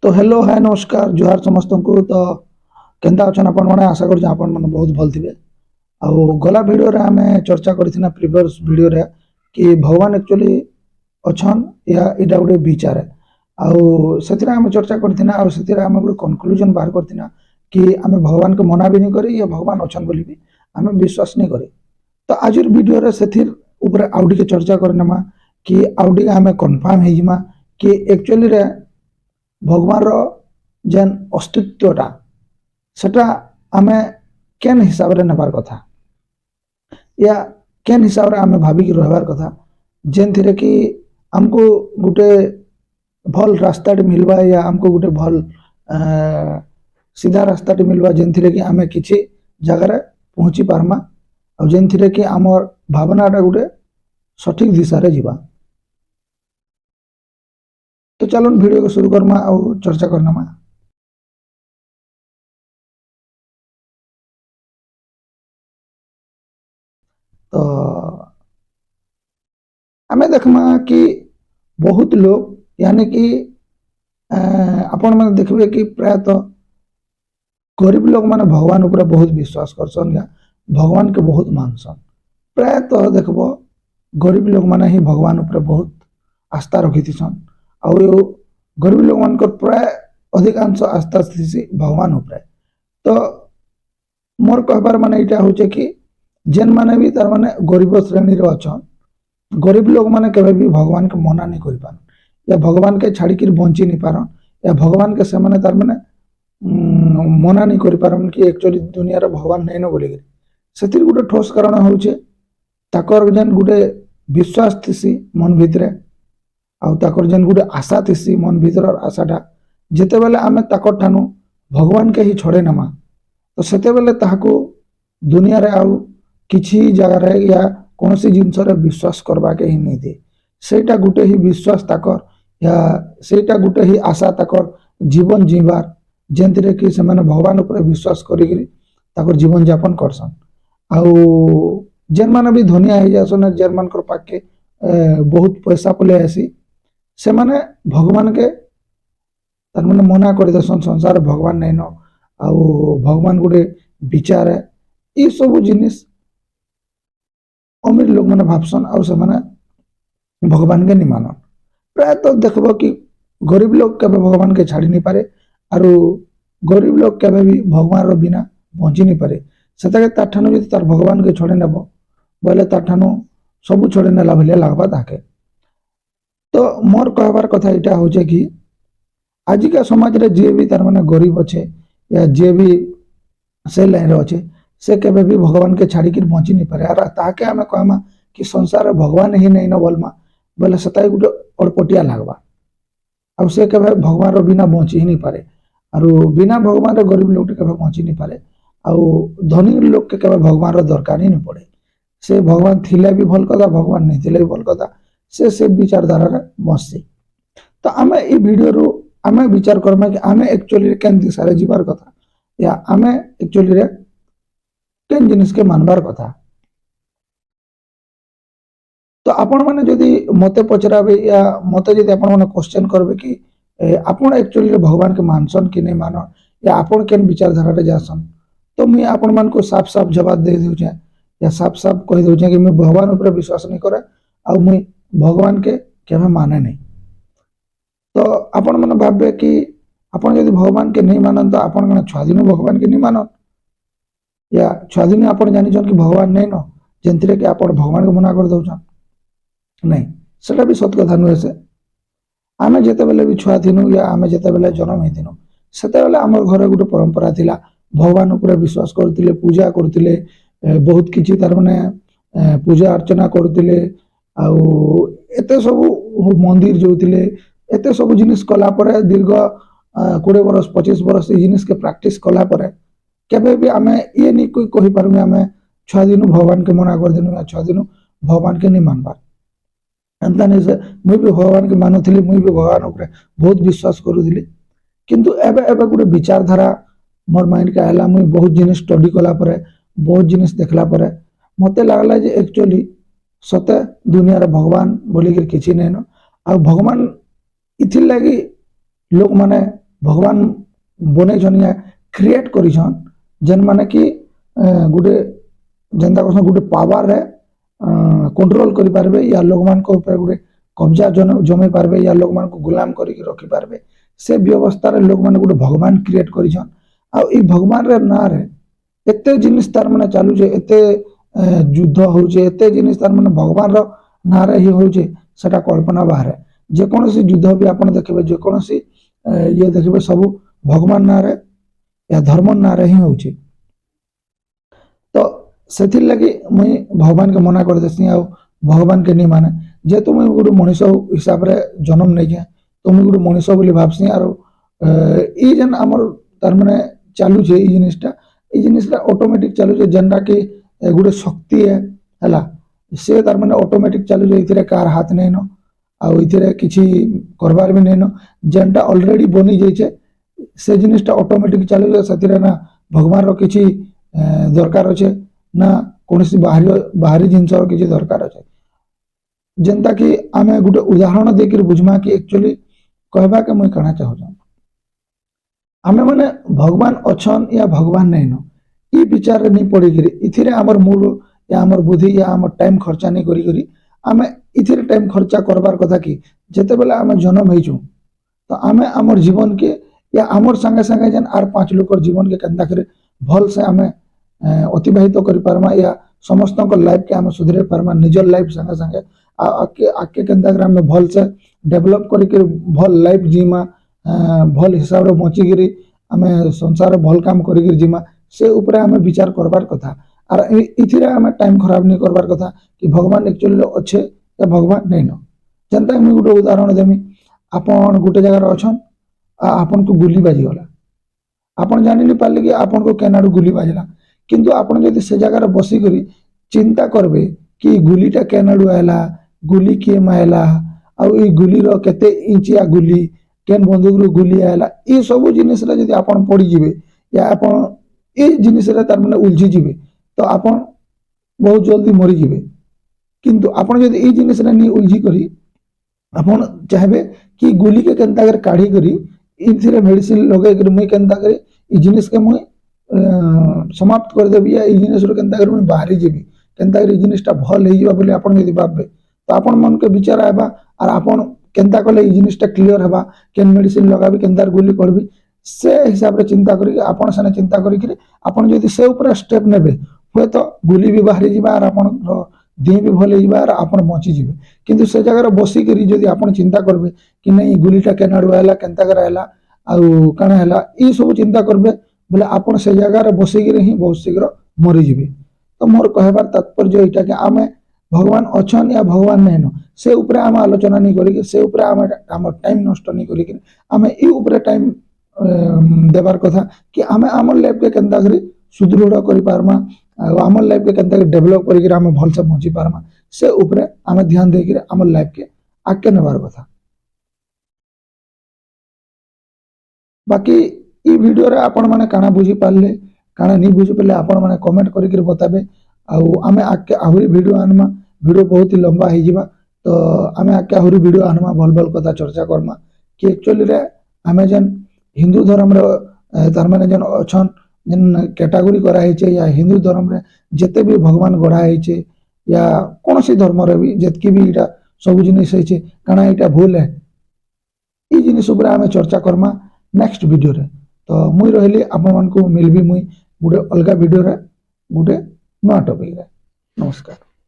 तो hello hi नमस्कार जुहार समस्त को। तो केंता अच्छा आपण मैंने आशा कर बहुत भल थे। गला वीडियो रे आमे चर्चा करथिना प्रीवियस वीडियो रे कि भगवान एक्चुअली अच्छन या इटा गोटे विचार है। आउ से आम चर्चा करथिना आउ से आम गोटे कनक्लूजन बाहर करथिना कि आमे भगवान को मना भी नहीं करी या भगवान अच्छन बोली भी आमे विश्वास नहीं करी। तो आज वीडियो रे सेथिर ऊपर आउ टिके चर्चा करनमा कि आउ टिके आमे कंफर्म हे जिमा कि एक्चुअली रे भगवान रो जेन अस्तित्वटा सेटा आमे केन हिसाब रे नबार कथा या केन हिसाब रे आमे भाभी की रहबार कथा जेन थिरे कि हमको गुटे भल रास्ता मिलवा या हमको गुटे भल सीधा रास्ता मिलवा जेन थिरे कि आमे किछि जगह रे पहुंची पारमा और जेन थिरे कि हमर भावनाटा गुटे सठिक दिशा रे जीवा। तो चलो वीडियो को शुरू करमा और चर्चा करना। तो आमे देखमा कि बहुत लोग यानी कि आपण मैंने देखबे कि प्रायतः गरीब लोग माने भगवान ऊपर बहुत विश्वास करसन या भगवान के बहुत मानसन। प्रायतः देखबो गरीब लोग माने ही भगवान ऊपर बहुत आस्था रखी थीसन और गरीब लोग मान प्राय अधिकांश आस्था थी भगवान ऊपर। तो मोर कहबार माने इटा होचे कि जेन माने भी तार माने गरीब श्रेणी रे अछन गरीब लोग माने केबे भी भगवान के मना नहीं करि पारन या भगवान के छाड़ी कि बंची नहीं पारन या भगवान के से माने तार माने मना नहीं करि पारन कि एक्चुअली दुनिया रे भगवान नहीं न बोली सेतिर गुटे ठोस कारण होचे ताकर जेन गुटे विश्वास थिसी मन भितरे आउ ताकर जेन गुटे आशा थिसी मन भीतर आशाटा जेते बेले आमे ताकर ठानु भगवान के ही छड़े नमा तो सेते बेले ताहाको दुनिया रे आउ किछि जगह रे या कोनोसी जिंस रे विश्वास करबा के ही नहीं दे। सेटा गुटे ही विश्वास ताकर या सेटा गुटे ही आशा ताकर जीवन जीवार जेंतिरे कि से माने भगवान ऊपर विश्वास करी ताकर जीवन यापन करसन। आउ जेन माने भी धनिया हो जासन जेन मान पाके बहुत पैसा पले आसी से माने भगवान के तार माने मना कर देसन संसार भगवान नहीं न आउ भगवान गुटे विचार है ये सब जिनिस अमीर लोग मैंने भावसन आउ से माने भगवान के नहीं मानन। प्रायतः देखबो कि गरीब लोग कभी भगवान के छाड़ी नहीं पारे और गरीब लोग कभी भी भगवान रो बिना बंची नहीं पारे सेताके तार ठानु जदि तार भगवान के छड़े नेबो बोले तार ठानु सब छड़े नेला भलिया लागबा ताके। तो मोर कहबार कथा इटा होचे कि आजिका समाज रे जे भी तार माने गरीब अच्छे या जे भी से लाइन रे अच्छे से केबे भी भगवान के छाड़ी कि बंची नहीं पारे। और ताके आमे कहमा कि संसार रे भगवान ही नहीं न बोलमा बोले सताई गुटे अड़पटिया लागबा और से केबे भगवान रो बिना बंची ही नहीं पारे और बिना भगवान रे गरीब लोग केबे बंची नहीं पारे और धनी लोग के केबे भगवान रो दरकार ही नहीं पड़े। से भगवान थिले भी भल कथा भगवान नहीं थिले भी भल कथा से विचारधारा रे बससी। तो आमे ई वीडियो रो आमे विचार करमा कि आमे एक्चुअली केन दिशा रे जीवार कथा या आमे एक्चुअली रे केन जिनिस के मानबार कथा। तो आपण माने जदि मते पचराबे या मते जदि आपण माने क्वेश्चन करबे कि आपण एक्चुअली रे भगवान के मानसन कि नहीं मानन या आपण केन विचारधारा रे जासन तो मुई आपण मान को साफ साफ जवाब दे देउ या साफ साफ कह देउ कि मैं भगवान ऊपर विश्वास नहीं करे और मुई भगवान के केबे माने नहीं। तो आपण माने भाबे कि आपण यदि भगवान के नहीं मानन तो आपण कना छुआ दिनु भगवान के नहीं मानन या छुआ दिनु आपण जानि कि भगवान नहीं न जेंतिरे कि आपण भगवान को मना कर दउछन नहीं सेटा भी सत्य कथा नुहे। से आमे जेते बेले भी छुआ थिनु या आमे जेते बेले जन्म हेतिनु सेते बेले हमर घरे गुटे परंपरा थिला भगवान ऊपर विश्वास करथिले पूजा करथिले बहुत किछि तार माने पूजा अर्चना करथिले आउ एते सब मंदिर जोथिले एते सब जिनिस कला परे दीर्घ 20 बरस 25 बरस ये जिनिस के प्रैक्टिस कला परे केबे भी आमे ये नहीं कोई कहि पारु आमे छुआ दिनु भगवान के मना कर दिनु या छुआ दिनु भगवान के नहीं मानबार एंता नहीं से मुई भी भगवान के मानुथिली मुई भी भगवान ऊपर बहुत विश्वास करूथिली किंतु एबे एबे गुटे विचारधारा मोर माइंड के आला मुई बहुत जिनिस स्टडी कला परे बहुत जिनिस देखला परे मते लागला जे एक्चुअली सते दुनिया रे भगवान बोली कि किछि नहीं न आ भगवान इथिर लगी लोक माने भगवान बनेछन या क्रिएट करिछन जेन माने कि गुटे जेंता कहसन गुटे पावर रे कंट्रोल करि पारबे या लोग मान को ऊपर गुटे कब्जा जमे पारबे या लोग मान को गुलाम करि रखि पारबे से व्यवस्था रे लोग मान गुटे भगवान क्रिएट करिछन आ ई भगवान रे ना रे एते जिनिस तार माने चालू जे एते युद्ध होउचे एते जिनिस तार माने भगवान रो ना रे ही होउचे सेटा कल्पना बाहर जे कोनोसी युद्ध भी आपण देखबे जे कोनोसी ये देखबे सब भगवान ना रे या धर्म ना रे ही होउचे तो सेथिर लगी मुई भगवान के मना कर देसी आ भगवान के नहीं माने जे तुम गुटे मनुष्य हिसाब रे जन्म नहीं के तुम गुटे मनुष्य बोली भाबसी आरो ई जन हमर तार माने चालू छे ई जिनिसटा ऑटोमेटिक चालू छे जेनटा कि गुटे शक्ति है हला से तार माने ऑटोमेटिक चालू छे इथिरे कार हाथ नहीं न आ इथिरे किछि करबार भी नहीं न जेनटा ऑलरेडी बनी जाय छे से जिनिसटा ऑटोमेटिक चालू छे सतिरे ना भगवान रो किछि दरकार अछि ना कोनोसी बाहरी जिनस रो किछि दरकार अछि जेनता कि आमे गुटे उदाहरण देकर बुझमा कि एक्चुअली कहबा के मुई कहना चाहू आमे माने भगवान अछन या भगवान नहीं न ई विचार नहीं पड़ी करी इथिरे हमर मूड या हमर बुद्धि या हमर टाइम खर्चा नहीं करी करी आमे इथिरे टाइम खर्चा करबार कथा कि जेते बेला आमे जन्म हेचु तो आमे हमर जीवन के या हमर संगे संगे जन आर 5 लोकर जीवन के केंता करे भल से आमे अतिबाहित करि पारमा या समस्त को लाइफ के आमे सुधरे पारमा निजर लाइफ संगे संगे आके केंता करे आमे भल से डेवलप करि के भल लाइफ जीमा भल हिसाब रे बची गिरी आमे संसार भल काम करि गिरी जीमा से ऊपर आमे विचार करबार कथा और इथिरे आमे टाइम खराब नहीं करबार कथा कि भगवान एक्चुअली अच्छे या भगवान नहीं न जनता मैं गोटे उदाहरण देमी आपन गोटे जगह अछन आपन को गुली बाजी गला आपन जानि नहीं पारले कि आपन को केनाडू गुली बाजला किंतु आपन जदि से जगह बसी करी चिंता करबे कि गुलीटा केनाडू आयला गुली के मायला आ ई गुली रो केते इंचिया गुली केन बंदूक रो गुली आयला ई सब जिनिस रे जदि आपन पड़ी जिवे या आपन ई जिनिस रे तार माने उलझी जिवे तो आपन बहुत जल्दी मरी जिवे किंतु आपन जदि ई जिनिस रे नहीं उलझी करी आपन चाहबे कि गुली के केनता कर काढी करी इथिरे मेडिसिन लगे कर मुई केनता करी ई जिनिस के मुई समाप्त कर देबी या ई जिनिस रो केनता कर मुई बाहरी जेबी केनता कर ई जिनिसटा भल हे जिबा बोले आपन जदि भाबबे तो आपन मन के विचार आबा और आपन केनता कले ई जिनिसटा क्लियर हेबा केन मेडिसिन लगाबी केनतार गुली करबी से हिसाब रे चिंता करी आपन सने चिंता करी कि आपन जदि से ऊपर स्टेप नेबे होय तो गुली भी बाहरी जिबा और आपन देह भी भल होइबा और आपन बची जिबे किंतु से जगह बसी करी जदि आपन चिंता करबे कि नहीं गुलीटा केनाडू आयला केनता कर आयला आउ काना हैला ई सब चिंता करबे बोले आपन से जगह रे बसी गिरे ही बहुत शीघ्र मरी जिबे तो मोर कहबार तात्पर्य एटा कि आमे भगवान अछन या भगवान नहीं न से ऊपर आमे आलोचना नहीं करी से ऊपर आमे हमर टाइम नष्ट नहीं करी आमे ई ऊपर टाइम देबार कथा कि आमे हमर लाइफ के केनता करी सुदृढ़ करि पारमा हमर लाइफ के केनता डेवलप करी के आमे भल से पहुंची पारमा से ऊपर आमे ध्यान दे के हमर लाइफ के आके नेबार कथा बाकी ई वीडियो रे आपण माने काना बुझी पारले काना नहीं बुझी पारले आपण माने कमेंट करी के बताबे आउ आमे आके आहुरी वीडियो आनमा वीडियो बहुत ही लंबा हे जिबा तो आमे आके आहुरी वीडियो आनमा भल भल कथा चर्चा करमा कि एक्चुअली रे आमे जन हिंदू धर्म रे तार माने जन अछन जन कैटेगरी करा हेचे या हिंदू धर्म रे जते भी भगवान गढ़ा हेचे या कोनोसी धर्म रे भी जतकी भी इटा सब जिनिस हेचे काना इटा भूल है ई जिनिस ऊपर आमे चर्चा करमा नेक्स्ट वीडियो रे तो मुई रहली आपन मान को मिलबी मुई गुटे अलगा वीडियो रे गुटे नया टॉपिक रे नमस्कार।